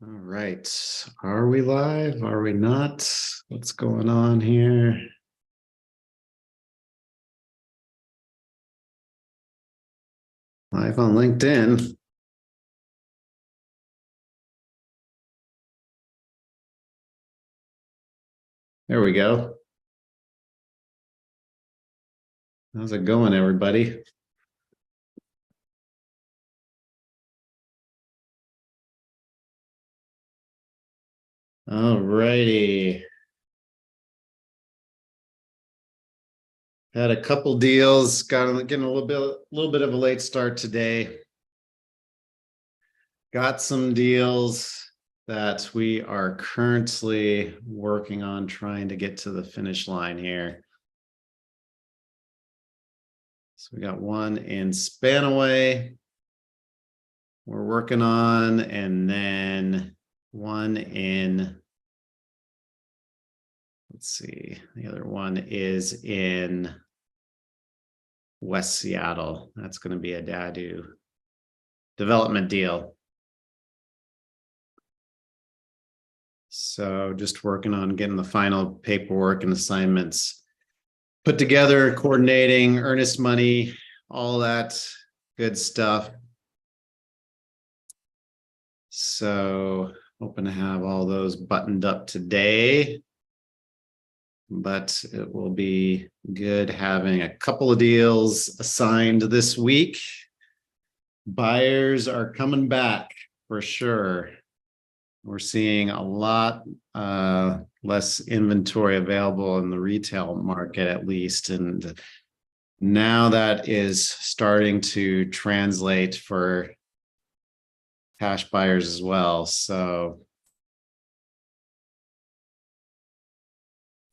All right. Are we live? Are we not? What's going on here? Live on LinkedIn. There we go. How's it going, everybody? All righty. Had a couple deals, getting a little bit of a late start today. Got some deals that we are currently working on trying to get to the finish line here. So we got one in Spanaway we're working on, and then one in, let's see, the other one is in West Seattle. That's going to be a Dadu development deal. So just working on getting the final paperwork and assignments put together, coordinating, earnest money, all that good stuff. So hoping to have all those buttoned up today. But it will be good having a couple of deals assigned this week. Buyers are coming back for sure. We're seeing a lot less inventory available in the retail market, at least. And now that is starting to translate for cash buyers as well. So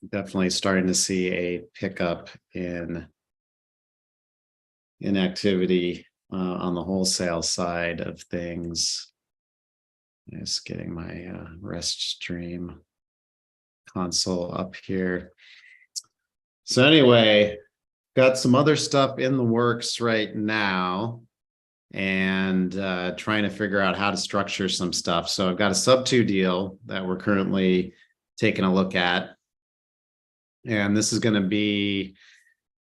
definitely starting to see a pickup in activity on the wholesale side of things. Just getting my rest stream console up here. So anyway, got some other stuff in the works right now and trying to figure out how to structure some stuff. So I've got a sub-2 deal that we're currently taking a look at. And this is going to be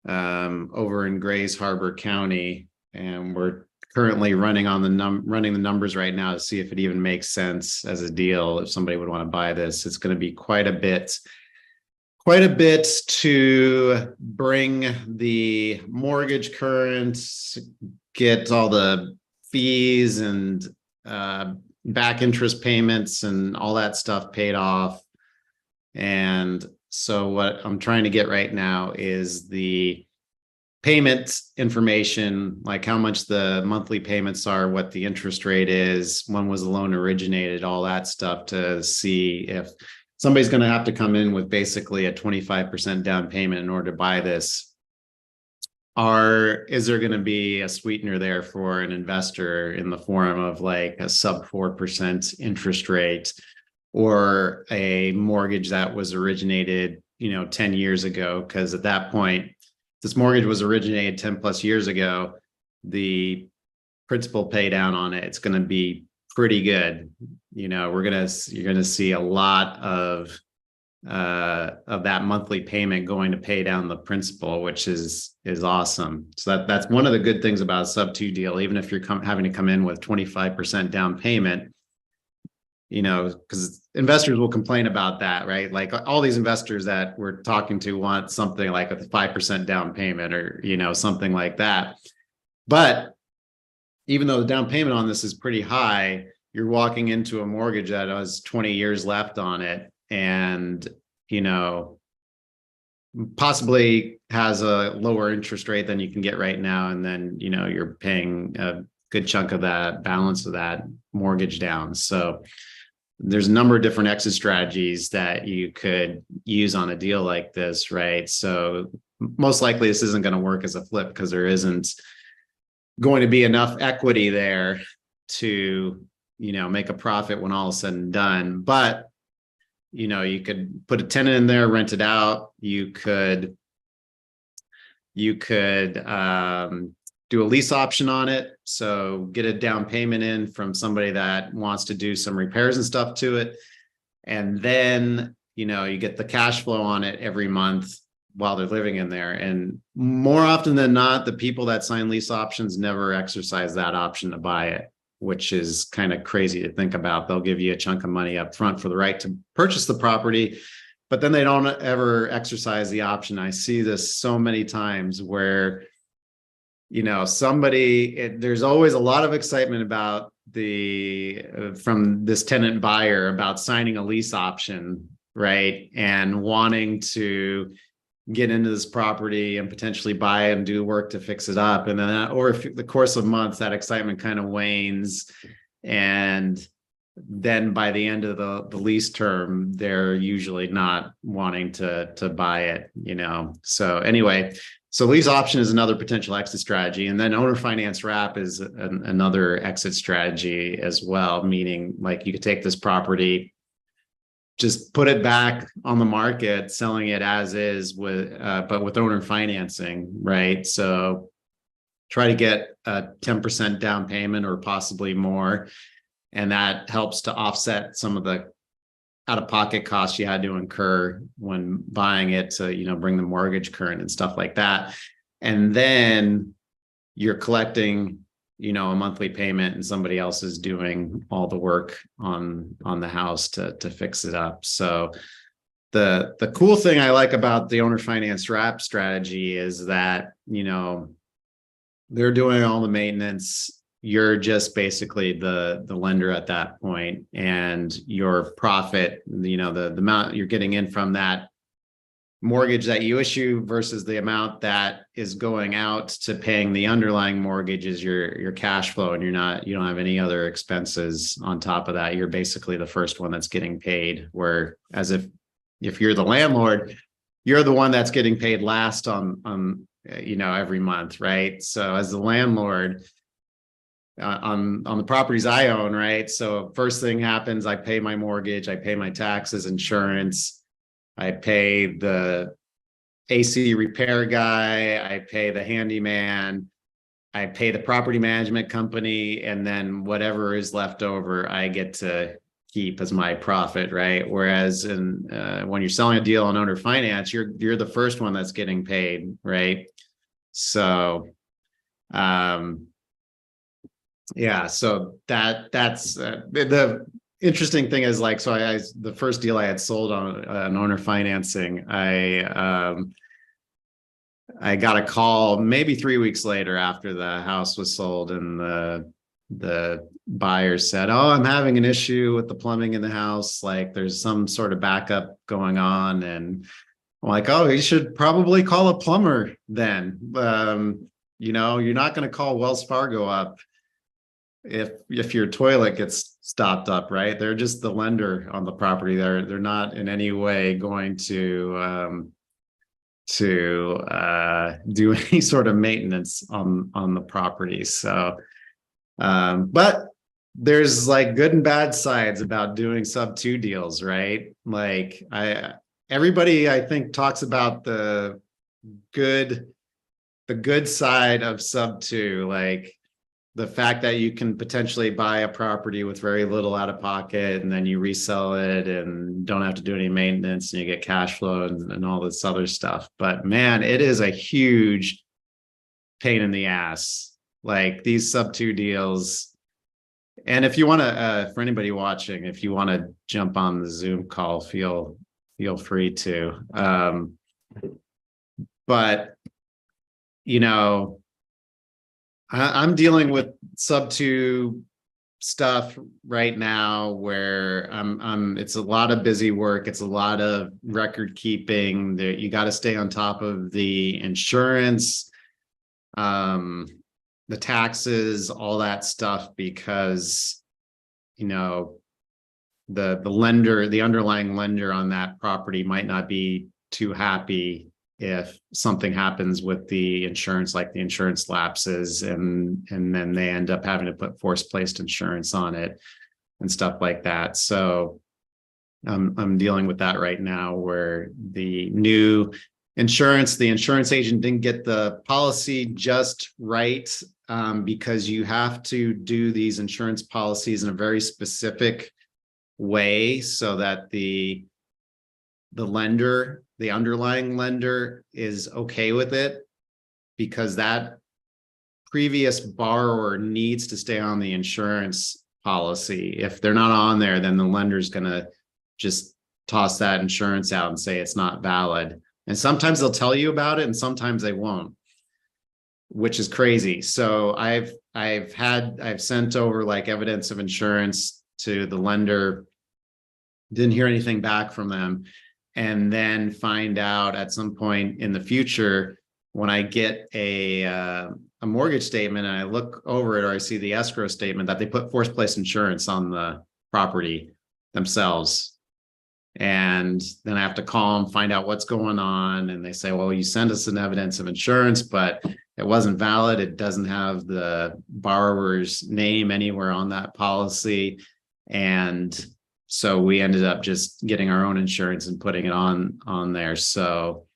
over in Grays Harbor County, and we're currently running the numbers right now to see if it even makes sense as a deal. If somebody would want to buy this, it's going to be quite a bit to bring the mortgage current, get all the fees and back interest payments and all that stuff paid off. And so what I'm trying to get right now is the payment information, like how much the monthly payments are, what the interest rate is, when was the loan originated, all that stuff, to see if somebody's going to have to come in with basically a 25% down payment in order to buy this. Is there going to be a sweetener there for an investor in the form of like a sub 4% interest rate, or a mortgage that was originated, 10 years ago? Because at that point, this mortgage was originated 10 plus years ago, the principal pay down on it, it's going to be pretty good. You're going to see a lot of that monthly payment going to pay down the principal, which is awesome. So that's one of the good things about a sub-2 deal. Even if you're having to come in with 25% down payment, because investors will complain about that, right? Like all these investors that we're talking to want something like a 5% down payment, or, something like that. But even though the down payment on this is pretty high, you're walking into a mortgage that has 20 years left on it, and, possibly has a lower interest rate than you can get right now. And then, you're paying a good chunk of that balance of that mortgage down. So there's a number of different exit strategies that you could use on a deal like this, right? So most likely this isn't going to work as a flip, because there isn't going to be enough equity there to, make a profit when all is said and done. But, you could put a tenant in there, rent it out. You could do a lease option on it. So get a down payment in from somebody that wants to do some repairs and stuff to it. And then, you get the cash flow on it every month while they're living in there. And more often than not, the people that sign lease options never exercise that option to buy it, which is kind of crazy to think about. They'll give you a chunk of money up front for the right to purchase the property, but then they don't ever exercise the option. I see this so many times where, there's always a lot of excitement about from this tenant buyer about signing a lease option, right? And wanting to get into this property and potentially buy and do work to fix it up. And then over the course of months, that excitement kind of wanes. And then by the end of the lease term, they're usually not wanting to buy it, So anyway, so lease option is another potential exit strategy. And then owner finance wrap is another exit strategy as well, meaning like you could take this property, just put it back on the market, selling it as is but with owner financing, right? So try to get a 10% down payment or possibly more. And that helps to offset some of the out-of-pocket costs you had to incur when buying it to, bring the mortgage current and stuff like that. And then you're collecting, a monthly payment and somebody else is doing all the work on the house to fix it up. So the cool thing I like about the owner finance wrap strategy is that, they're doing all the maintenance. You're just basically the lender at that point, and your profit, the amount you're getting in from that mortgage that you issue versus the amount that is going out to paying the underlying mortgage is your cash flow, and you don't have any other expenses on top of that. You're basically the first one that's getting paid, whereas if you're the landlord, you're the one that's getting paid last on every month, right? So as the landlord, on the properties I own, right? So first thing happens, I pay my mortgage, I pay my taxes, insurance, I pay the AC repair guy, I pay the handyman, I pay the property management company, and then whatever is left over, I get to keep as my profit, right? Whereas when you're selling a deal on owner finance, you're the first one that's getting paid, right? So, yeah, so that's the interesting thing is like, so the first deal I had sold on an owner financing, I got a call maybe 3 weeks later after the house was sold, and the buyer said, "Oh, I'm having an issue with the plumbing in the house. Like there's some sort of backup going on." And I'm like, "Oh, you should probably call a plumber then. You're not going to call Wells Fargo up if your toilet gets stopped up, right? They're just the lender on the property. They're not in any way going to do any sort of maintenance on the property." So, but there's like good and bad sides about doing sub 2 deals, right? Like everybody I think talks about the good side of sub 2, like the fact that you can potentially buy a property with very little out of pocket, and then you resell it and don't have to do any maintenance, and you get cash flow and all this other stuff. But man, it is a huge pain in the ass, like these sub 2 deals. And if you want to, for anybody watching, if you want to jump on the Zoom call, feel free to. But I'm dealing with sub 2 stuff right now where it's a lot of busy work. It's a lot of record keeping. You got to stay on top of the insurance, the taxes, all that stuff, because, the lender, the underlying lender on that property might not be too happy if something happens with the insurance, like the insurance lapses, and then they end up having to put force-placed insurance on it and stuff like that. So I'm dealing with that right now, where the new insurance. The insurance agent didn't get the policy just right, because you have to do these insurance policies in a very specific way so that the lender, the underlying lender, is okay with it, because that previous borrower needs to stay on the insurance policy. If they're not on there, then the lender's going to just toss that insurance out and say it's not valid. And sometimes they'll tell you about it and sometimes they won't, which is crazy. So I've sent over like evidence of insurance to the lender, didn't hear anything back from them, and then find out at some point in the future when I get a mortgage statement and I look over it, or I see the escrow statement, that they put forced place insurance on the property themselves. And then I have to call them, find out what's going on. And they say, well, you sent us an evidence of insurance, but it wasn't valid. It doesn't have the borrower's name anywhere on that policy. And so we ended up just getting our own insurance and putting it on there. So,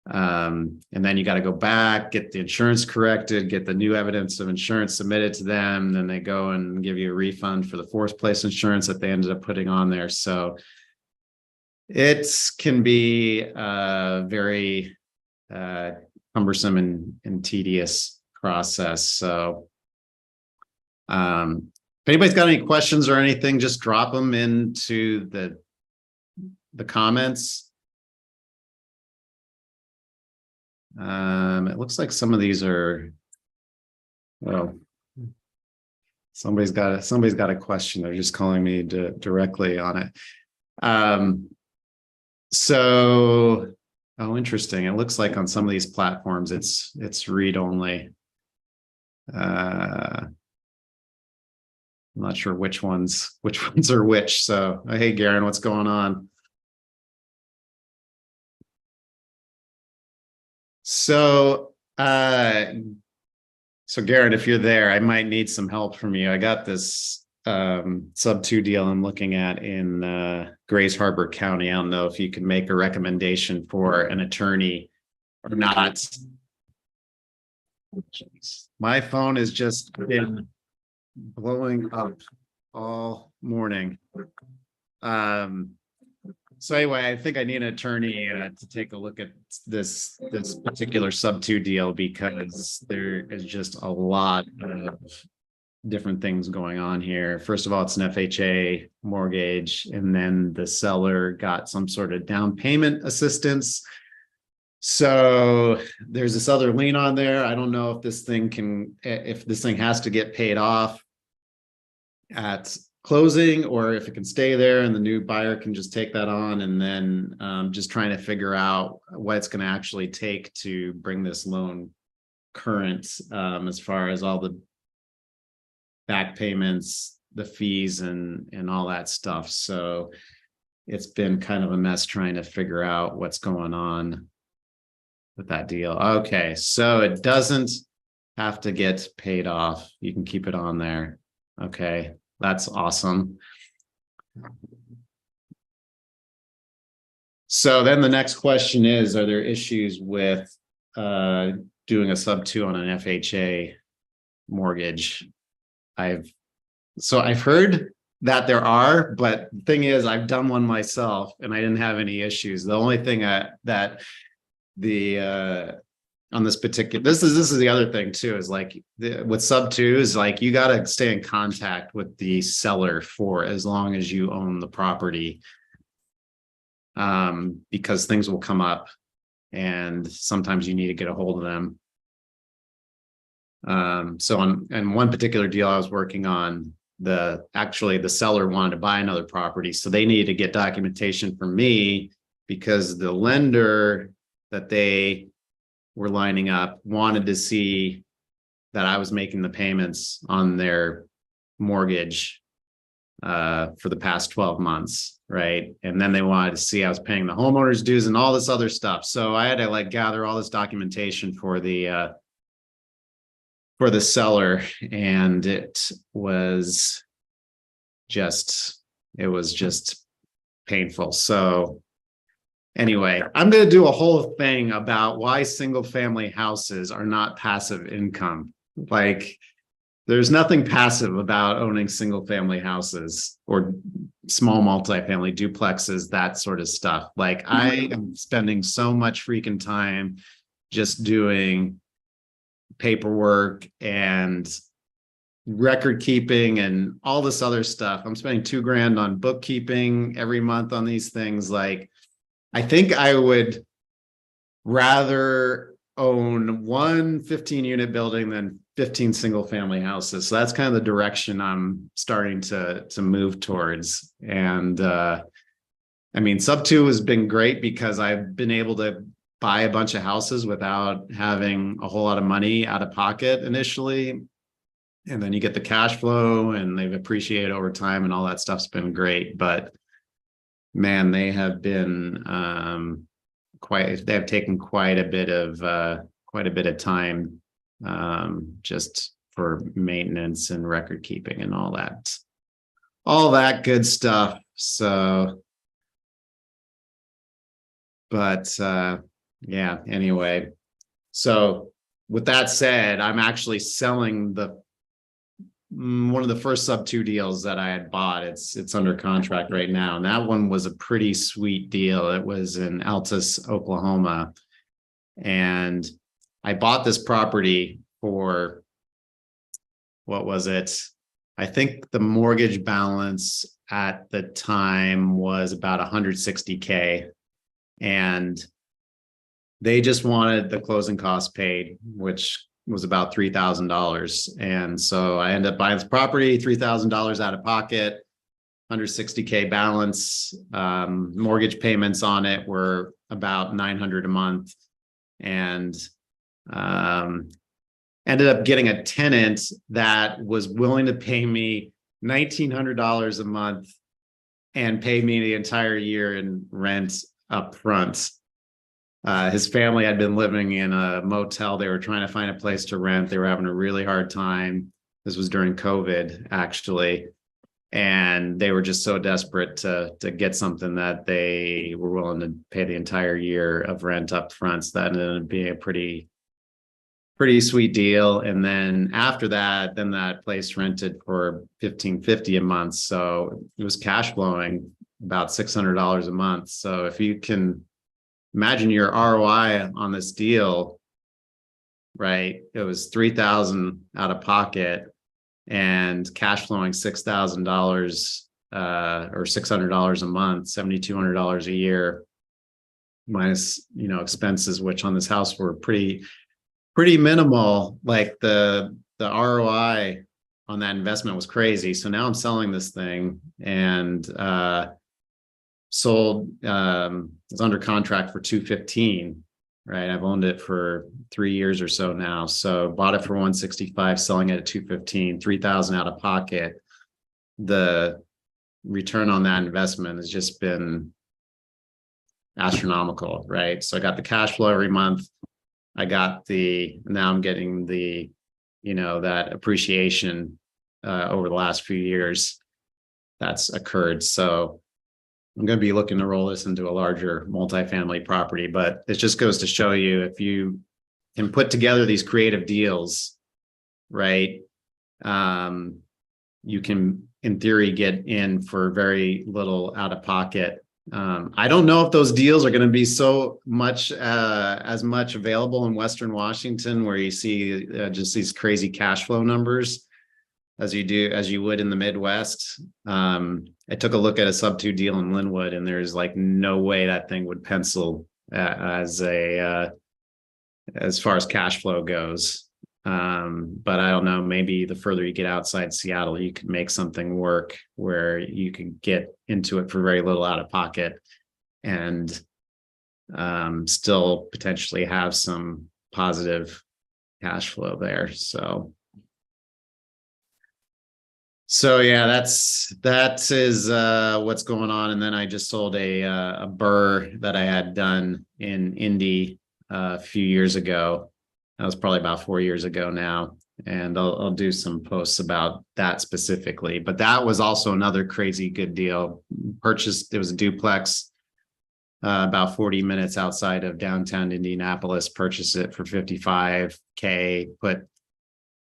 and then you got to go back, get the insurance corrected, get the new evidence of insurance submitted to them. Then they go and give you a refund for the forced place insurance that they ended up putting on there. So it can be a very cumbersome and tedious process. So if anybody's got any questions or anything, just drop them into the comments. It looks like some of these are, well, somebody's got a question. They're just calling me directly on it. So, oh, interesting. It looks like on some of these platforms, it's read only. I'm not sure which ones are which. So, hey, Garen, what's going on? So, Garen, if you're there, I might need some help from you. I got this sub 2 deal I'm looking at in Grays Harbor County. I don't know if you can make a recommendation for an attorney or not. My phone has just been blowing up all morning. So anyway, I think I need an attorney to take a look at this particular sub 2 deal, because there is just a lot of different things going on here. First of all, it's an FHA mortgage, and then the seller got some sort of down payment assistance. So there's this other lien on there. I don't know if this thing has to get paid off at closing, or if it can stay there and the new buyer can just take that on. And then just trying to figure out what it's going to actually take to bring this loan current, as far as all the back payments, the fees, and all that stuff. So it's been kind of a mess trying to figure out what's going on with that deal. Okay, so it doesn't have to get paid off. You can keep it on there. Okay, that's awesome. So then the next question is, are there issues with doing a sub 2 on an FHA mortgage? I've heard that there are, but the thing is, I've done one myself and I didn't have any issues. The only thing that on this particular, this is the other thing too, is like with sub 2 is like, you got to stay in contact with the seller for as long as you own the property, because things will come up and sometimes you need to get a hold of them. So on one particular deal I was working on, the seller wanted to buy another property, so they needed to get documentation from me, because the lender that they were lining up wanted to see that I was making the payments on their mortgage for the past 12 months, right? And then they wanted to see I was paying the homeowner's dues and all this other stuff. So I had to like gather all this documentation for the seller, and it was just painful. So Anyway, I'm going to do a whole thing about why single family houses are not passive income. Like, there's nothing passive about owning single family houses or small multifamily duplexes, that sort of stuff. Like, I am spending so much freaking time just doing paperwork and record keeping and all this other stuff. I'm spending $2,000 on bookkeeping every month on these things. Like, I think I would rather own one 15-unit building than 15 single family houses. So that's kind of the direction I'm starting to move towards. And I mean, sub 2 has been great because I've been able to buy a bunch of houses without having a whole lot of money out of pocket initially. And then you get the cash flow and they've appreciated over time and all that stuff's been great. But man, they have been they have taken quite a bit of time just for maintenance and record keeping and all that good stuff. So, but yeah, anyway. So with that said, I'm actually selling one of the first sub 2 deals that I had bought. It's under contract right now. And that one was a pretty sweet deal. It was in Altus, Oklahoma. And I bought this property for, what was it? I think the mortgage balance at the time was about $160K. And they just wanted the closing costs paid, which was about $3,000. And so I ended up buying this property, $3,000 out of pocket, $160K balance. Mortgage payments on it were about $900 a month. And ended up getting a tenant that was willing to pay me $1,900 a month and pay me the entire year in rent up front. His family had been living in a motel. They were trying to find a place to rent. They were having a really hard time. This was during COVID, actually. And they were just so desperate to get something that they were willing to pay the entire year of rent up front. So that ended up being a pretty sweet deal. And then after that, then that place rented for $1,550 a month. So it was cash flowing about $600 a month. So if you can imagine your ROI on this deal, right? It was $3,000 out of pocket and cash flowing $6,000 or $600 a month, $7,200 a year, minus expenses, which on this house were pretty minimal. Like the ROI on that investment was crazy. So now I'm selling this thing and sold, it's under contract for $215, right? I've owned it for 3 years or so now. So bought it for $165, selling it at $215, $3,000 out of pocket. The return on that investment has just been astronomical, right? So I got the cash flow every month. Now I'm getting that appreciation over the last few years that's occurred. So I'm going to be looking to roll this into a larger multifamily property, but it just goes to show you, if you can put together these creative deals, right? You can, in theory, get in for very little out of pocket. I don't know if those deals are going to be so much as much available in Western Washington, where you see just these crazy cash flow numbers as you would in the Midwest. I took a look at a sub 2 deal in Linwood, and there's like no way that thing would pencil as far as cash flow goes. But I don't know, maybe the further you get outside Seattle, you can make something work where you can get into it for very little out of pocket and still potentially have some positive cash flow there. So yeah, that is what's going on. And then I just sold a burr that I had done in Indy a few years ago. That was probably about 4 years ago now. And I'll do some posts about that specifically. But that was also another crazy good deal. It was a duplex. about 40 minutes outside of downtown Indianapolis, purchased it for $55K, put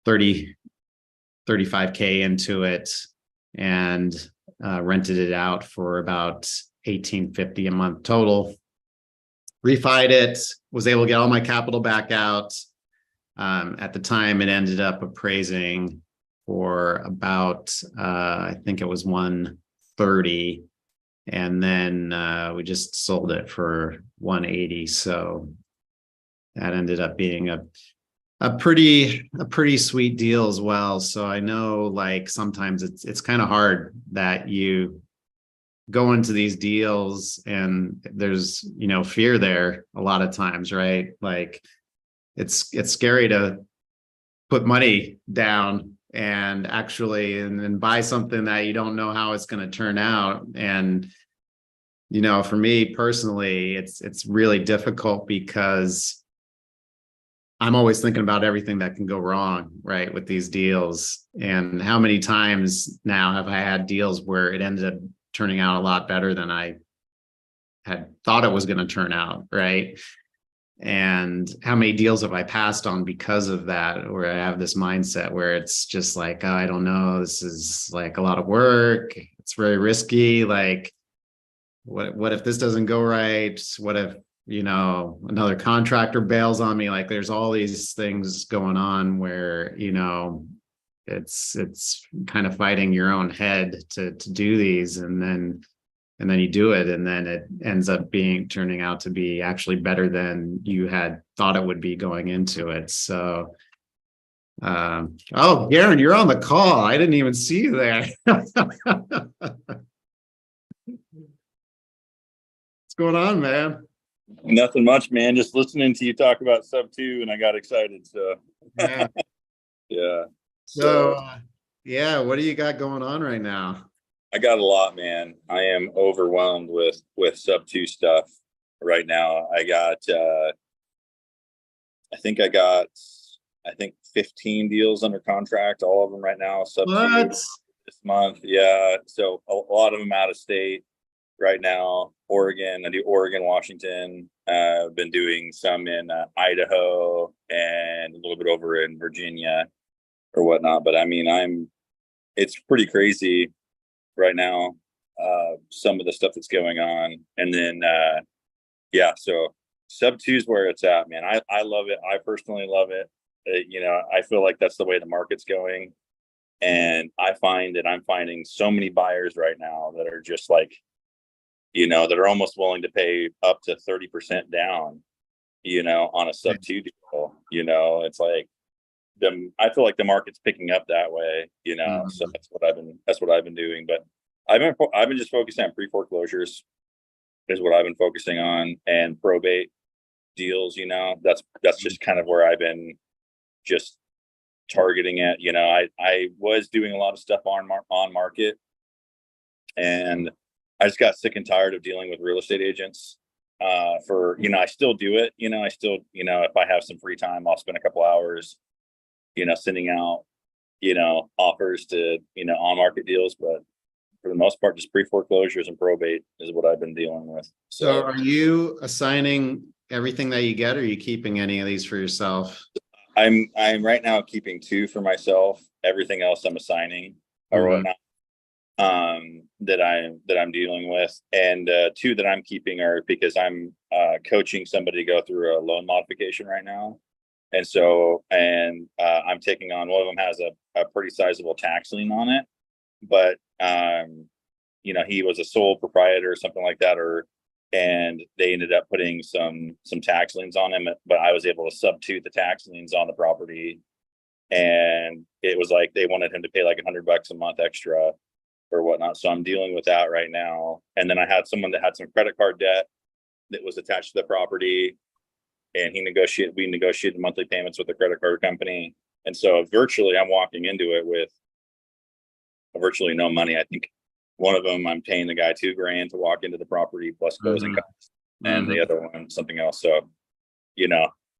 35K into it, and rented it out for about $1,850 a month total. Refied it, was able to get all my capital back out. At the time, it ended up appraising for about, I think it was 130, and then we just sold it for 180. So that ended up being a pretty sweet deal as well. So I know, like, sometimes it's kind of hard that you go into these deals and there's, fear there a lot of times, right? Like, it's scary to put money down and actually and then buy something that you don't know how it's going to turn out. And for me personally, it's really difficult because I'm always thinking about everything that can go wrong, right, with these deals. And how many times now have I had deals where it ended up turning out a lot better than I had thought it was going to turn out, right? And how many deals have I passed on because of that, where I have this mindset where it's just like, oh, I don't know, this is like a lot of work, it's very risky. Like, what if this doesn't go right? What if another contractor bails on me? Like, there's all these things going on where it's kind of fighting your own head to do these, and then you do it, and then it ends up turning out to be actually better than you had thought it would be going into it. So oh, Garen, you're on the call. I didn't even see you there. What's going on, man? Nothing much, man. Just listening to you talk about sub 2, and I got excited. So Yeah. yeah. So yeah, what do you got going on right now? I got a lot, man. I am overwhelmed with sub 2 stuff right now. I think 15 deals under contract, all of them right now, sub 2 this month. Yeah. So a lot of them out of state right now. Oregon, I do Oregon, Washington. I've been doing some in Idaho and a little bit over in Virginia or whatnot. But I mean, it's pretty crazy right now, some of the stuff that's going on. And then yeah, so sub 2 is where it's at, man. I love it. I personally love it. I feel like that's the way the market's going, and I find that I'm finding so many buyers right now that are just like, that are almost willing to pay up to 30% down, on a sub 2 deal. It's like I feel like the market's picking up that way, so that's what I've been doing. But I've been just focusing on pre-foreclosures is what I've been focusing on, and probate deals. That's just kind of where I've been just targeting it. I was doing a lot of stuff on market, and I just got sick and tired of dealing with real estate agents. I still do it. I still, if I have some free time, I'll spend a couple hours, sending out, offers to, on market deals. But for the most part, just pre-foreclosures and probate is what I've been dealing with. So are you assigning everything that you get, or are you keeping any of these for yourself? I'm right now keeping 2 for myself. Everything else I'm assigning or whatnot, that I'm dealing with. And 2 that I'm keeping are because I'm coaching somebody to go through a loan modification right now. And so, I'm taking on, one of them has a pretty sizable tax lien on it, but he was a sole proprietor or something like that, and they ended up putting some tax liens on him, but I was able to substitute the tax liens on the property. And it was like they wanted him to pay like $100 a month extra or whatnot. So I'm dealing with that right now. And then I had someone that had some credit card debt that was attached to the property, and we negotiated monthly payments with the credit card company. And so virtually I'm walking into it with virtually no money. I think one of them, I'm paying the guy $2,000 to walk into the property plus closing costs, and the other one, something else. So,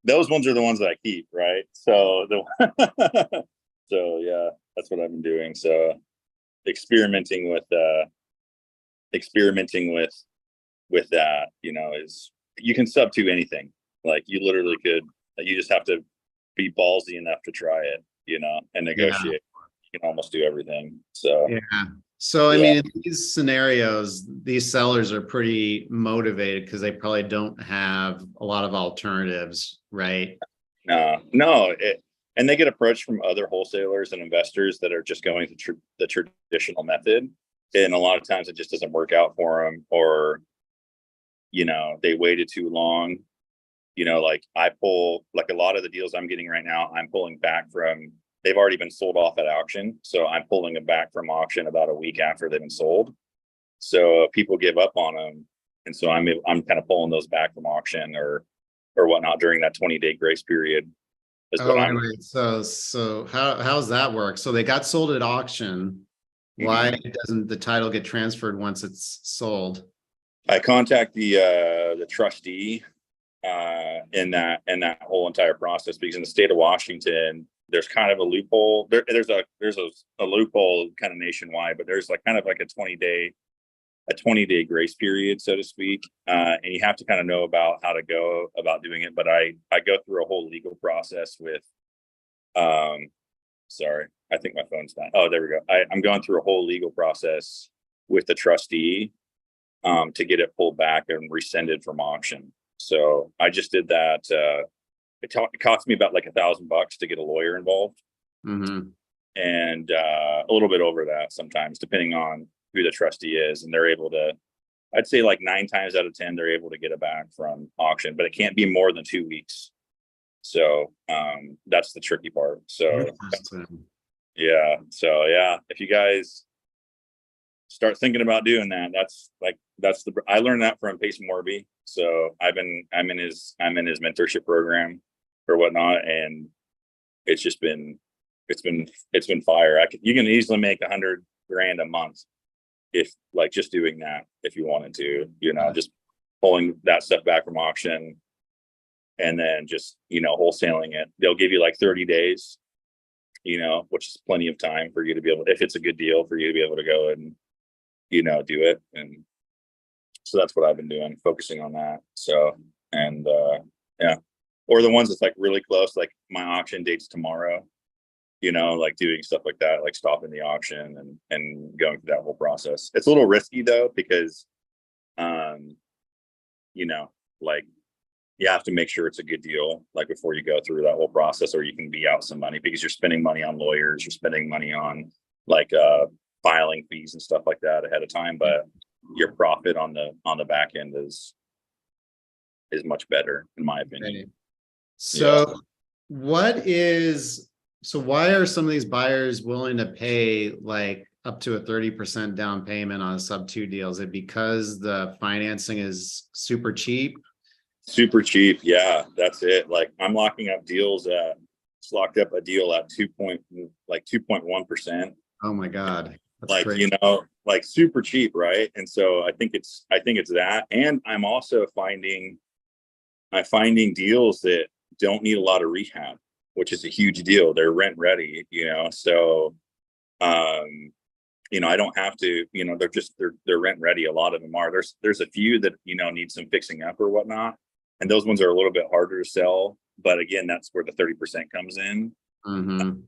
those ones are the ones that I keep, right? So so yeah, that's what I've been doing. So experimenting with with that, is you can sub to anything. Like you literally could, you just have to be ballsy enough to try it, and negotiate. You can almost do everything. So Yeah. So, I yeah. mean, in these scenarios, these sellers are pretty motivated because they probably don't have a lot of alternatives, right? No, and they get approached from other wholesalers and investors that are just going the traditional method. And a lot of times it just doesn't work out for them, or, they waited too long. Like I pull, like a lot of the deals I'm getting right now, I'm pulling back from, they've already been sold off at auction. So I'm pulling them back from auction about a week after they've been sold. So people give up on them. And so I'm kind of pulling those back from auction or whatnot during that 20-day grace period is what I'm. Wait. So how's that work? So they got sold at auction. Why doesn't the title get transferred once it's sold? I contact the trustee in that whole entire process, because in the state of Washington, there's kind of a loophole. There's a loophole kind of nationwide, but there's like kind of like a 20-day grace period, so to speak. And you have to kind of know about how to go about doing it. But I go through a whole legal process with, sorry, I think my phone's down. Oh, there we go. I'm going through a whole legal process with the trustee to get it pulled back and rescinded from auction. So I just did that. It cost me about like $1,000 to get a lawyer involved, Mm-hmm. and a little bit over that sometimes, depending on who the trustee is. And they're able to, I'd say like 9 times out of 10, they're able to get it back from auction, but it can't be more than 2 weeks. So that's the tricky part. So yeah. So yeah, if you guys start thinking about doing that, I learned that from Pace Morby. So I'm in his mentorship program or whatnot, and it's been fire. You can easily make $100,000 a month if like just doing that, if you wanted to, just pulling that stuff back from auction and then just wholesaling it. They'll give you like 30 days, which is plenty of time for you to be able, if it's a good deal, for you to be able to go and do it. And so that's what I've been doing, focusing on that. So, and yeah, or the ones that's like really close, like my auction date's tomorrow, like doing stuff like that, like stopping the auction and going through that whole process. It's a little risky though, because like you have to make sure it's a good deal, like before you go through that whole process, or you can be out some money, because you're spending money on lawyers, you're spending money on like filing fees and stuff like that ahead of time. But your profit on the back end is much better, in my opinion. So why are some of these buyers willing to pay like up to a 30% down payment on sub 2 deals? Is it because the financing is super cheap? Super cheap. Yeah, that's it. Like I'm locking up deals locked up a deal at 2.1%. Oh my God. That's like crazy. Like super cheap, right? And so I think it's that. And I'm also finding deals that don't need a lot of rehab, which is a huge deal. They're rent ready, so I don't have to, they're rent ready. A lot of them are. There's a few that need some fixing up or whatnot, and those ones are a little bit harder to sell. But again, that's where the 30% comes in. Mm-hmm.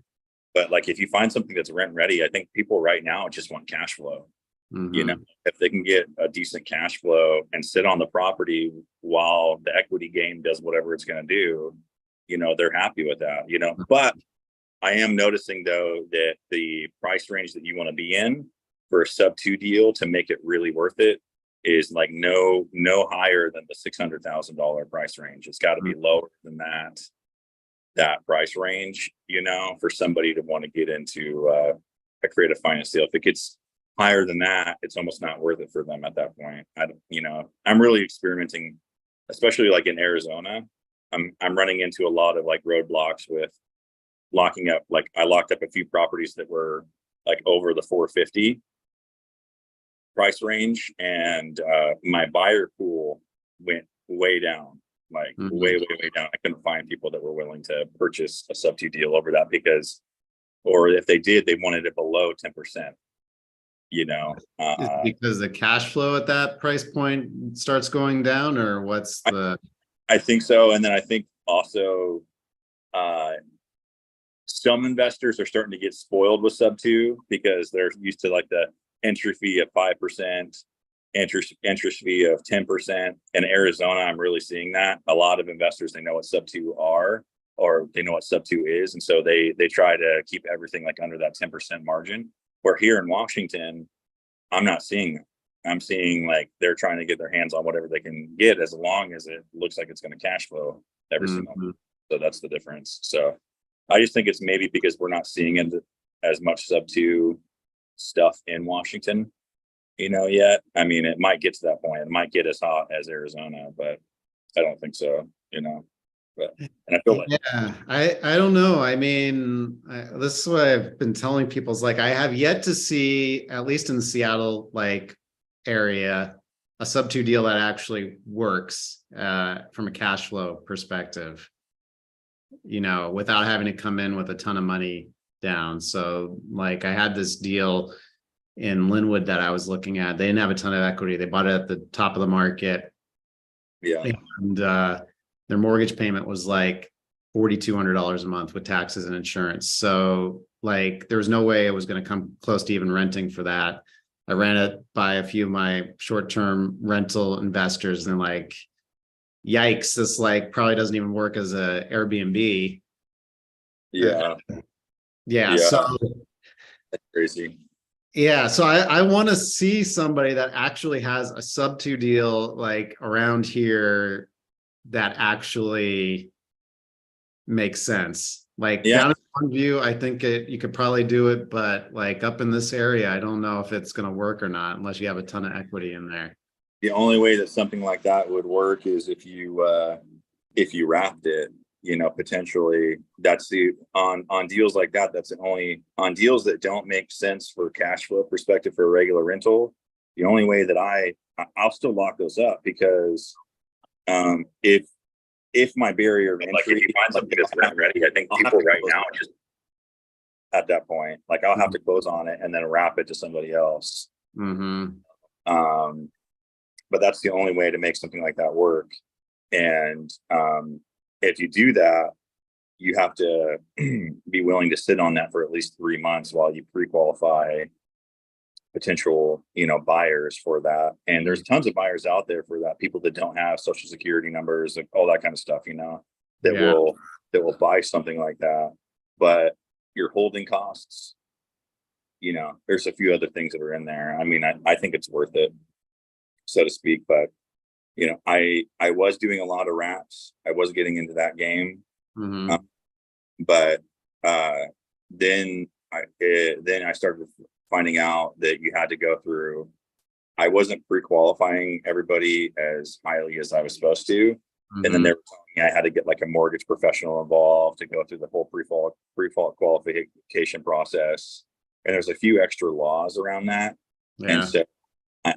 But like if you find something that's rent ready, I think people right now just want cash flow. Mm-hmm. If they can get a decent cash flow and sit on the property while the equity game does whatever it's going to do, they're happy with that. But I am noticing though that the price range that you want to be in for a sub 2 deal to make it really worth it is like no higher than the $600,000 price range. It's got to be lower than that price range, for somebody to want to get into a creative finance deal. If it gets higher than that, it's almost not worth it for them at that point. I'm really experimenting, especially like in Arizona. I'm running into a lot of like roadblocks with locking up. Like I locked up a few properties that were like over the 450 price range, and my buyer pool went way down, like way down. I couldn't find people that were willing to purchase a sub 2 deal over that, because, or if they did, they wanted it below 10%. you know. Is it because the cash flow at that price point starts going down, or what's the? I think so. And then I think also uh, some investors are starting to get spoiled with sub 2 because they're used to like the entry fee of 5%, interest fee of 10%. In Arizona, I'm really seeing that a lot of investors, they know what sub 2 are, or they know what sub 2 is, and so they try to keep everything like under that 10% margin. Where here in Washington, I'm not seeing that. I'm seeing like they're trying to get their hands on whatever they can get, as long as it looks like it's going to cash flow every single month. So that's the difference. So I just think it's maybe because we're not seeing it as much sub 2 stuff in Washington, yet. I mean, it might get to that point. It might get as hot as Arizona, but I don't think so, But and I feel like, yeah, I don't know. I mean, this is what I've been telling people is like I have yet to see, at least in the Seattle like area, a sub 2 deal that actually works from a cash flow perspective, without having to come in with a ton of money down. So like I had this deal in Linwood that I was looking at. They didn't have a ton of equity. They bought it at the top of the market. yeah, And their mortgage payment was like $4,200 a month with taxes and insurance. So like there was no way it was going to come close to even renting for that. I ran it by a few of my short-term rental investors, and like, yikes, this like probably doesn't even work as a Airbnb. yeah, Yeah. yeah. So That's crazy. yeah, so I want to see somebody that actually has a sub 2 deal like around here that actually makes sense. Like Yeah, down in Longview, I think you could probably do it, but like up in this area, I don't know if it's going to work or not unless you have a ton of equity in there. the only way that something like that would work is if you wrapped it, potentially. That's the on deals like that, that's the only, on deals that don't make sense for cash flow perspective for a regular rental. The only way that I'll still lock those up, because if my barrier of entry, like if you find something that's rent ready, I think people right now just at that point, like I'll have to close on it and then wrap it to somebody else. But that's the only way to make something like that work. And if you do that, you have to be willing to sit on that for at least 3 months while you pre-qualify potential, buyers for that. And there's tons of buyers out there for that, people that don't have social security numbers, like all that kind of stuff, that Yeah. will buy something like that. But your holding costs, there's a few other things that are in there. I mean, I think it's worth it, so to speak. But I was doing a lot of wraps. I was getting into that game. But then I started finding out that you had to go through, I wasn't pre-qualifying everybody as highly as I was supposed to. And then they were telling me I had to get like a mortgage professional involved to go through the whole pre-qual qualification process. And there's a few extra laws around that. Yeah. And so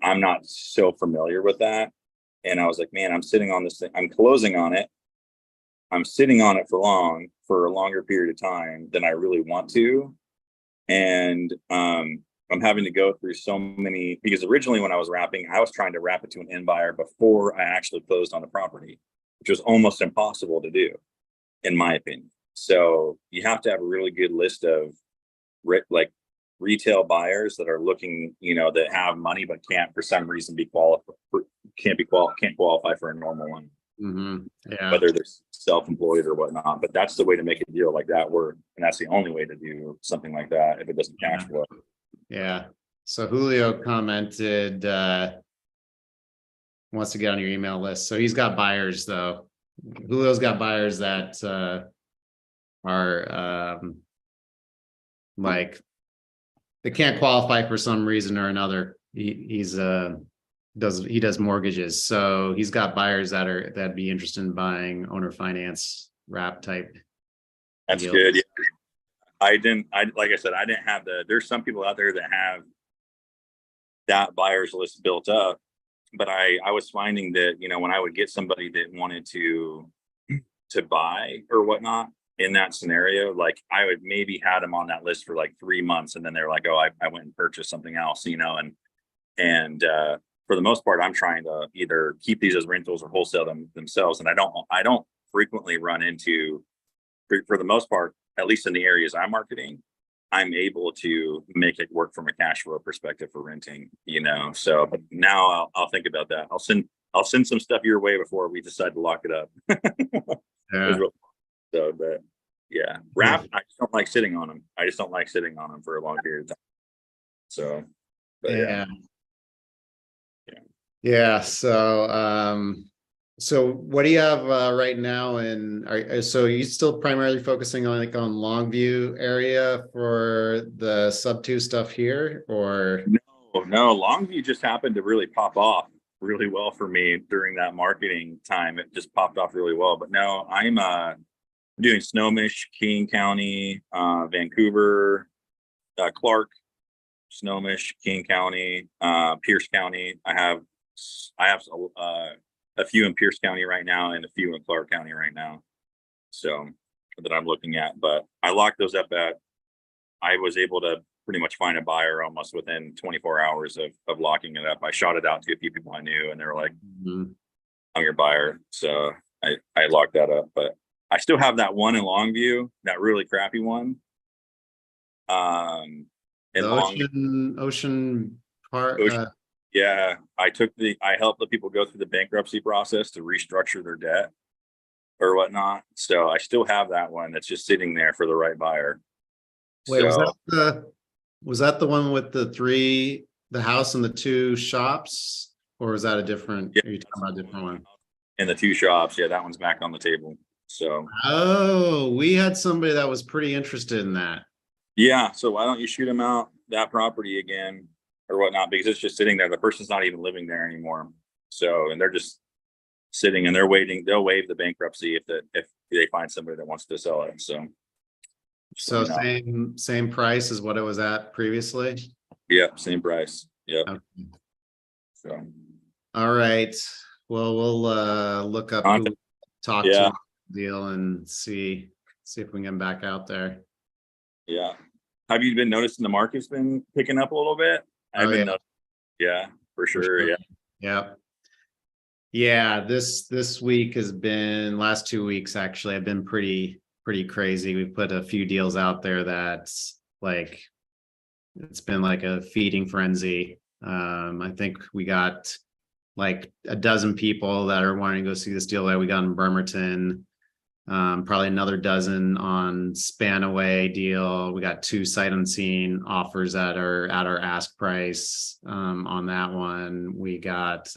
I'm not so familiar with that. And I was like, man, I'm sitting on this thing. I'm closing on it. I'm sitting on it for a longer period of time than I really want to. And I'm having to go through so many, because originally when I was wrapping, I was trying to wrap it to an end buyer before I actually closed on the property, which was almost impossible to do, in my opinion. So you have to have a really good list of like retail buyers that are looking, that have money but can't for some reason can't qualify for a normal one. Yeah. Whether they're self-employed or whatnot. But that's the way to make a deal like that work, and that's the only way to do something like that if it doesn't cash flow. Yeah. So Julio commented, wants to get on your email list. So he's got buyers though. Julio's got buyers that are like they can't qualify for some reason or another. He does mortgages, so he's got buyers that'd be interested in buying owner finance wrap type. That's deals. good. Yeah. Like I said, I didn't have there's some people out there that have that buyers list built up, but I was finding that, when I would get somebody that wanted to buy or whatnot, in that scenario, like I would maybe had them on that list for like 3 months, and then they're like, oh, I went and purchased something else, and for the most part, I'm trying to either keep these as rentals or wholesale them themselves. And I don't frequently run into, for the most part, at least in the areas I'm marketing, I'm able to make it work from a cash flow perspective for renting, So but now I'll think about that. I'll send some stuff your way before we decide to lock it up. Yeah. So, but yeah, wrap. I just don't like sitting on them. I just don't like sitting on them for a long period of time. So, but yeah. Yeah. So what do you have right now? And so you still primarily focusing on on Longview area for the sub 2 stuff here, or? No, Longview just happened to really pop off really well for me during that marketing time. It just popped off really well. But no, I'm doing Snohomish, King County, Vancouver, Clark, Snohomish, King County, Pierce County. I have a few in Pierce County right now and a few in Clark County right now. So that I'm looking at, but I locked those up I was able to pretty much find a buyer almost within 24 hours of locking it up. I shot it out to a few people I knew, and they were like, I'm your buyer. So I locked that up, but I still have that one in Longview, that really crappy one. In Ocean Park. Yeah, I helped the people go through the bankruptcy process to restructure their debt or whatnot. So I still have that one that's just sitting there for the right buyer. Wait, was that the one with the house and the 2 shops, or was that a different? Yeah, are you talking about a different one? And the 2 shops, yeah, that one's back on the table. So we had somebody that was pretty interested in that. Yeah, so why don't you shoot them out that property again or whatnot, because it's just sitting there. The person's not even living there anymore. So, and they're just sitting and they're waiting. They'll waive the bankruptcy if they find somebody that wants to sell it. So same price as what it was at previously. Yep, same price. Yep. Okay. So all right. Well, we'll look up who talk to deal and see if we can get back out there. Yeah. Have you been noticing the market's been picking up a little bit? Yeah, for sure. Yeah. Yeah. This week has been, last 2 weeks actually have been pretty crazy. We've put a few deals out there that's like, it's been like a feeding frenzy. I think we got like a dozen people that are wanting to go see this deal that we got in Bremerton. Probably another dozen on Spanaway deal. We got 2 sight unseen offers that are at our ask price on that one. We got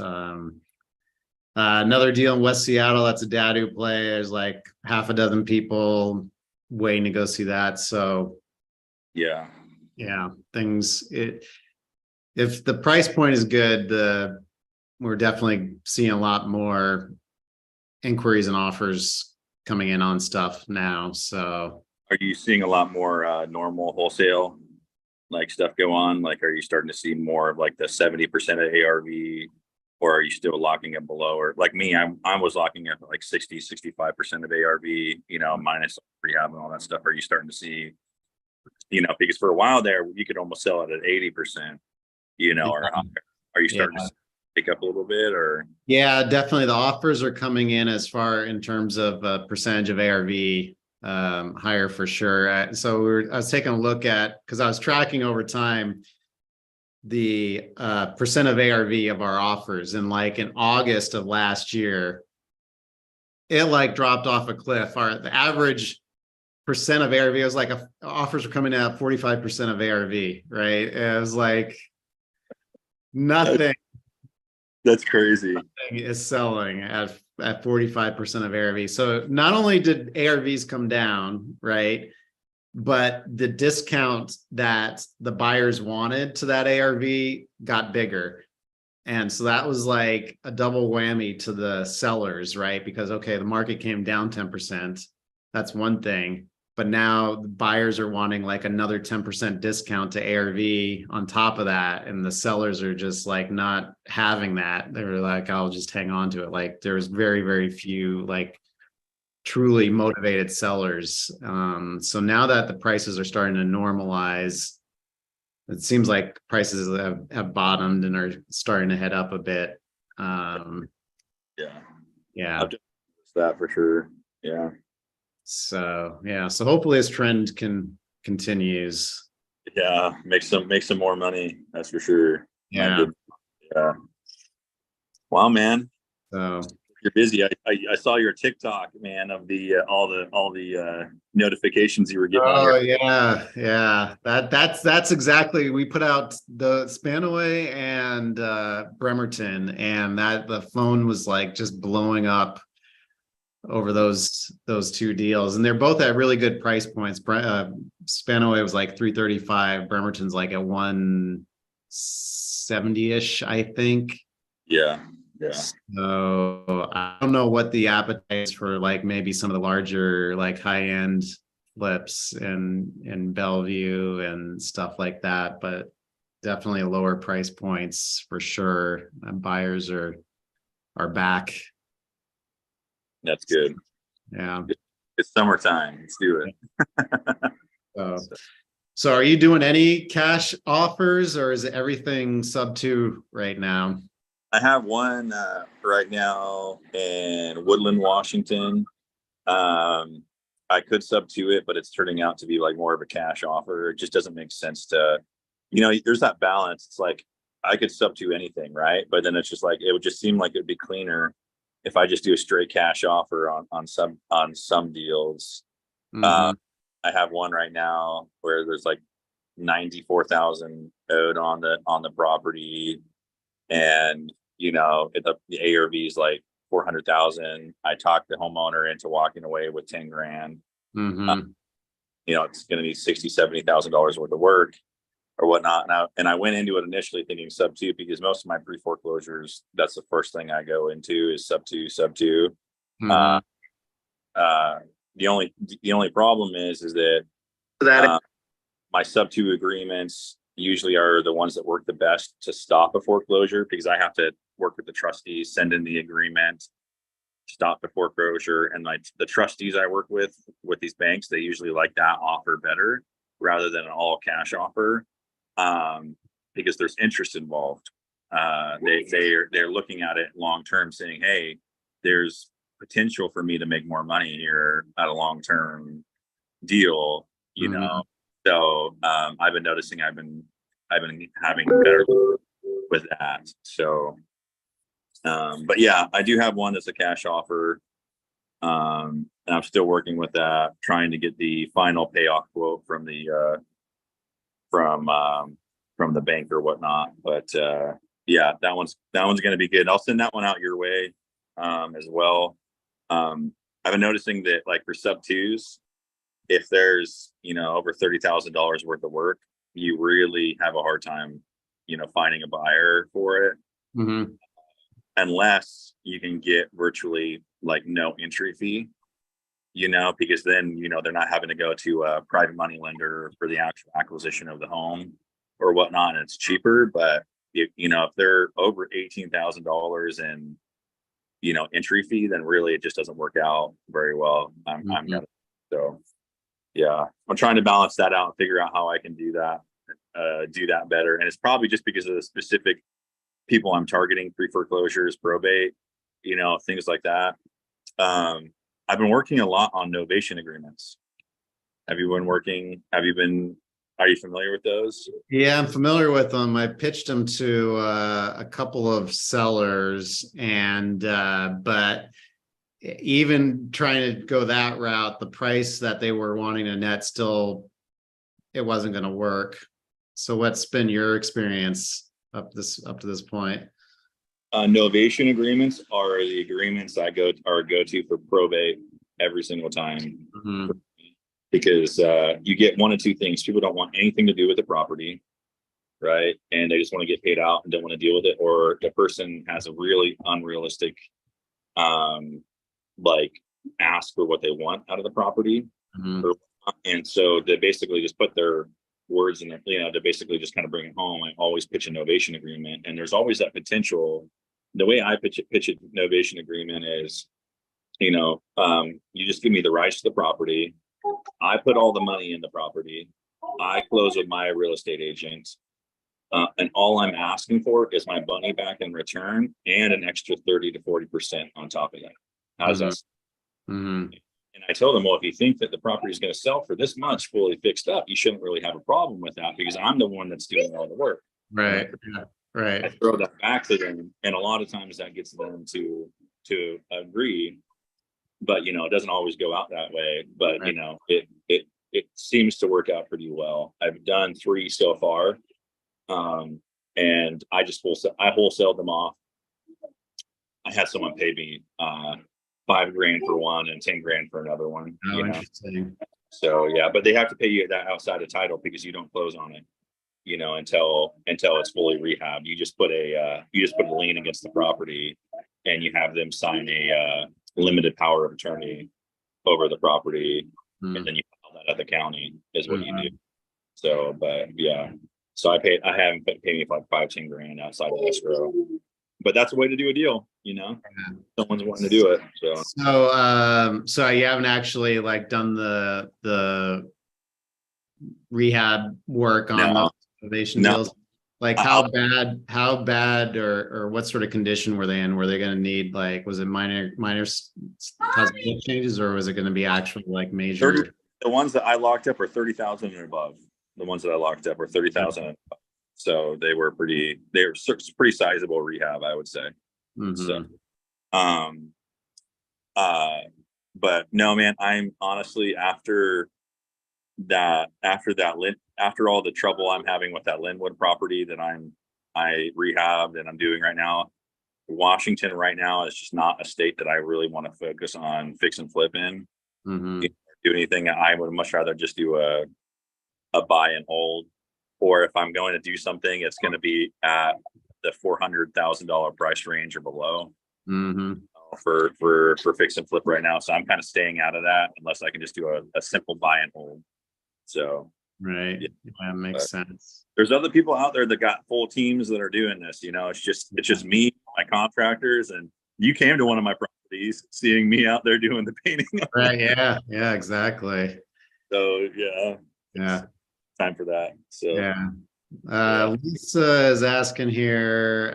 another deal in West Seattle. That's a Dadu play. There's like half a dozen people waiting to go see that. So yeah, if the price point is good, we're definitely seeing a lot more inquiries and offers coming in on stuff now. So are you seeing a lot more normal wholesale like stuff go on? Like, are you starting to see more of like the 70% of ARV, or are you still locking it below? Or like me, I was locking it like 65% of ARV, minus rehab and all that stuff. Are you starting to see, because for a while there you could almost sell it at 80%, or higher. Are you starting to pick up a little bit? Or definitely the offers are coming in as far in terms of percentage of ARV higher for sure. So I was taking a look at, because I was tracking over time the percent of ARV of our offers, and like in August of last year it like dropped off a cliff. The average percent of ARV was like offers were coming out 45% of ARV, right? It was like nothing. That's crazy. Is selling at 45% of ARV. So not only did ARVs come down, right, but the discount that the buyers wanted to that ARV got bigger. And so that was like a double whammy to the sellers, right? Because, okay, the market came down 10%. That's one thing. But now the buyers are wanting like another 10% discount to ARV on top of that. And the sellers are just like not having that. They're like, I'll just hang on to it. Like there's very, very few like truly motivated sellers. So now that the prices are starting to normalize, it seems like prices have bottomed and are starting to head up a bit. Yeah. Yeah. I've just noticed that for sure. Yeah. So yeah. So hopefully this trend continues. Yeah. Make some more money. That's for sure. Yeah. Yeah. Wow, man. So You're busy. I saw your TikTok, man, of the all the notifications you were getting on oh your. yeah. That's exactly, we put out the Spanaway and Bremerton, and that the phone was like just blowing up over those two deals, and they're both at really good price points. Spanaway was like 335, Bremerton's like at 170-ish, I think. Yeah. Yeah. So I don't know what the appetite is for like maybe some of the larger like high-end flips in Bellevue and stuff like that, but definitely lower price points for sure. Buyers are back. That's good. Yeah. It's summertime. Let's do it. So are you doing any cash offers, or is everything sub two right now? I have one right now in Woodland, Washington. I could sub to it, but it's turning out to be like more of a cash offer. It just doesn't make sense to, there's that balance. It's like I could sub to anything, right? But then it's just like it would just seem like it would be cleaner if I just do a straight cash offer on some deals. Mm-hmm. I have one right now where there's like 94,000 owed on the property, and the ARV is like 400,000. I talked the homeowner into walking away with 10 grand. Mm-hmm. It's going to be $60,000-$70,000 worth of work or whatnot. And I went into it initially thinking sub two, because most of my pre foreclosures, that's the first thing I go into is sub two. Mm-hmm. The only problem is that my sub two agreements usually are the ones that work the best to stop a foreclosure, because I have to work with the trustees, send in the agreement, stop the foreclosure. And the trustees I work with these banks, they usually like that offer better rather than an all cash offer, because there's interest involved. They're looking at it long term, saying, hey, there's potential for me to make more money here at a long term deal, So I've been noticing I've been having better with that. So but yeah, I do have one that's a cash offer. And I'm still working with that, trying to get the final payoff quote from the bank or whatnot. But yeah, that one's going to be good. I'll send that one out your way as well. I've been noticing that like for sub twos, if there's over $30,000 worth of work, you really have a hard time finding a buyer for it. Mm-hmm. Unless you can get virtually like no entry fee, because then they're not having to go to a private money lender for the actual acquisition of the home or whatnot, and it's cheaper. But if they're over $18,000 in entry fee, then really it just doesn't work out very well. I'm gonna, so yeah, I'm trying to balance that out and figure out how I can do that better. And it's probably just because of the specific people I'm targeting, pre-foreclosures, probate, things like that. I've been working a lot on novation agreements. Are you familiar with those? Yeah, I'm familiar with them. I pitched them to a couple of sellers, and but even trying to go that route, the price that they were wanting to net still, it wasn't going to work. So what's been your experience up to this point? Novation agreements are the agreements I go to for probate every single time. Mm-hmm. Because you get one of two things. People don't want anything to do with the property, right? And they just want to get paid out and don't want to deal with it. Or the person has a really unrealistic like ask for what they want out of the property. Mm-hmm. And so they basically just put their words in it, to basically just kind of bring it home. I always pitch a novation agreement, and there's always that potential. The way I pitch a novation agreement is You just give me the rights to the property. I put all the money in the property. I close with my real estate agent. And all I'm asking for is my money back in return and an extra 30 to 40% on top of that. How's that? Mm-hmm. And I told them, well, if you think that the property is going to sell for this much fully fixed up, you shouldn't really have a problem with that because I'm the one that's doing all the work. Right. Yeah. I Right. throw that back to them, and a lot of times that gets them to agree. But it doesn't always go out that way. But Right. it seems to work out pretty well. I've done 3 so far, and I just wholesaled them off. I had someone pay me $5,000 for one and $10,000 for another one. Oh, interesting. So yeah, but they have to pay you that outside of title because you don't close on it, until it's fully rehabbed. You just put a lien against the property, and you have them sign a limited power of attorney over the property, and then you file that at the county is what you do. So, but yeah, so I haven't paid me like $5-10 outside of escrow, but that's a way to do a deal. Someone's wanting to do it. So you haven't actually like done the rehab work on the renovation deals? Like how bad or what sort of condition were they in? Were they going to need, like, was it minor cosmetic changes, or was it going to be actual like major? The ones that I locked up are 30,000 and above. The ones that I locked up were 30,000 and above. So they were pretty sizable rehab, I would say. So, but no, man, I'm honestly after all the trouble I'm having with that Linwood property that I rehabbed and I'm doing right now, Washington right now is just not a state that I really want to focus on fix and flip in. Do anything. I would much rather just do a buy and hold, or if I'm going to do something, it's going to be at the $400,000 price range or below. For fix and flip right now. So I'm kind of staying out of that unless I can just do a simple buy and hold. So right. Yeah, that makes sense. There's other people out there that got full teams that are doing this. It's just me, my contractors, and you came to one of my properties seeing me out there doing the painting. Right. Yeah. Yeah, exactly. So yeah. Time for that. So yeah. Lisa is asking here,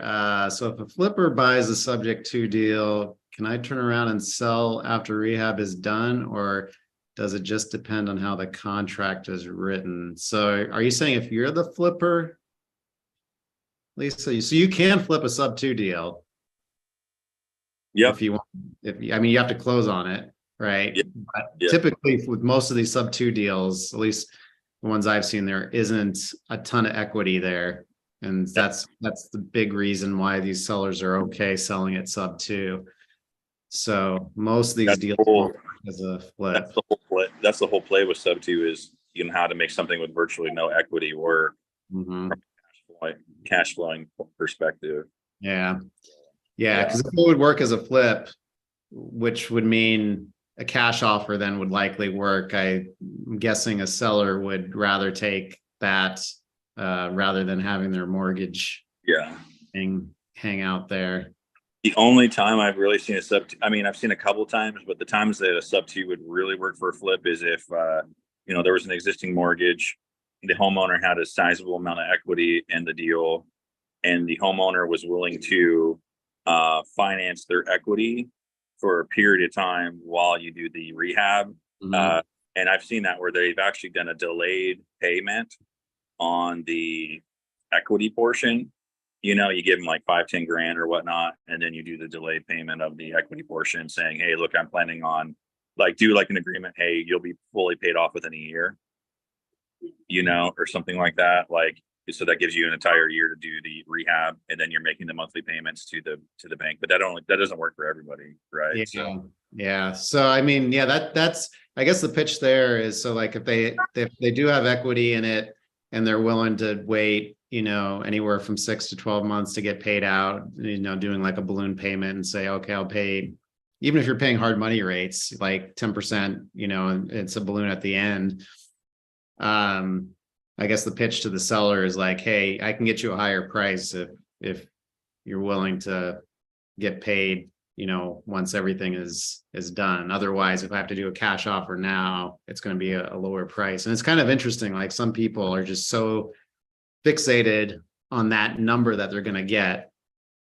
so if a flipper buys a subject to deal, can I turn around and sell after rehab is done, or does it just depend on how the contract is written? So are you saying if you're the flipper, Lisa, so you can flip a sub 2 deal? Yep. If you want, you have to close on it, right? Yep. But typically with most of these sub 2 deals, at least the ones I've seen, there isn't a ton of equity there. And that's the big reason why these sellers are okay selling at sub 2. So most of these deals as a flip. That's the whole play with sub 2 is how to make something with virtually no equity work from a cash flowing perspective. Yeah. Because if it would work as a flip, which would mean a cash offer then would likely work. I'm guessing a seller would rather take that rather than having their mortgage hang out there. The only time I've really seen a sub, I've seen a couple of times, but the times that a sub 2 would really work for a flip is if there was an existing mortgage, the homeowner had a sizable amount of equity in the deal, and the homeowner was willing to finance their equity for a period of time while you do the rehab. And I've seen that where they've actually done a delayed payment on the equity portion. You give them like $5-10 or whatnot, and then you do the delayed payment of the equity portion, saying, hey, look, I'm planning on do an agreement. Hey, you'll be fully paid off within a year, or something like that. So that gives you an entire year to do the rehab, and then you're making the monthly payments to the bank. But that doesn't work for everybody, right? Yeah. So that's I guess the pitch there is, so like if they do have equity in it and they're willing to wait, anywhere from 6 to 12 months to get paid out, doing like a balloon payment and say, okay, I'll pay, even if you're paying hard money rates, like 10%, and it's a balloon at the end. I guess the pitch to the seller is like, hey, I can get you a higher price if you're willing to get paid, once everything is done. Otherwise, if I have to do a cash offer now, it's going to be a lower price. And it's kind of interesting. Like some people are just so fixated on that number that they're going to get,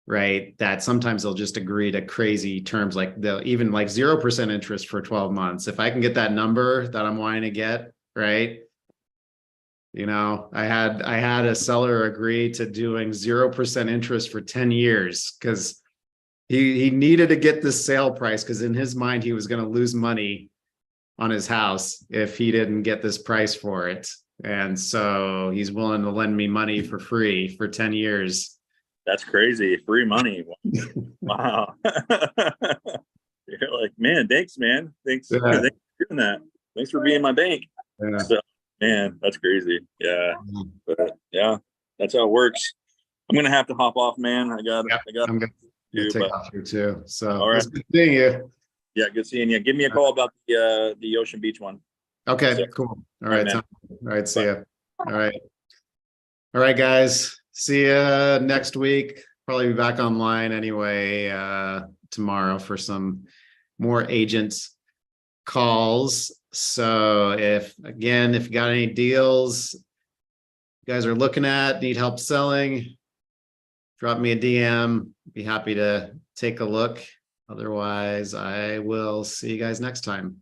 right? That sometimes they'll just agree to crazy terms, like they'll even like 0% interest for 12 months. If I can get that number that I'm wanting to get, right? I had a seller agree to doing 0% interest for 10 years because he needed to get this sale price, because in his mind he was going to lose money on his house if he didn't get this price for it. And so he's willing to lend me money for free for 10 years. That's crazy. Free money. Wow. You're like, man, thanks, man. Thanks, Yeah. thanks for doing that. Thanks for being my bank. Yeah. So, man, that's crazy. Yeah. But yeah, that's how it works. I'm gonna have to hop off, man. I got I'm gonna take off here too. So all right. It's good seeing you. Yeah, good seeing you. Give me a call about the Ocean Beach one. Okay, So, cool. All right. man. All right, see ya. All right. All right, guys. See ya next week. Probably be back online anyway tomorrow for some more agents calls. So if you got any deals you guys are looking at, need help selling, drop me a DM. Be happy to take a look. Otherwise, I will see you guys next time.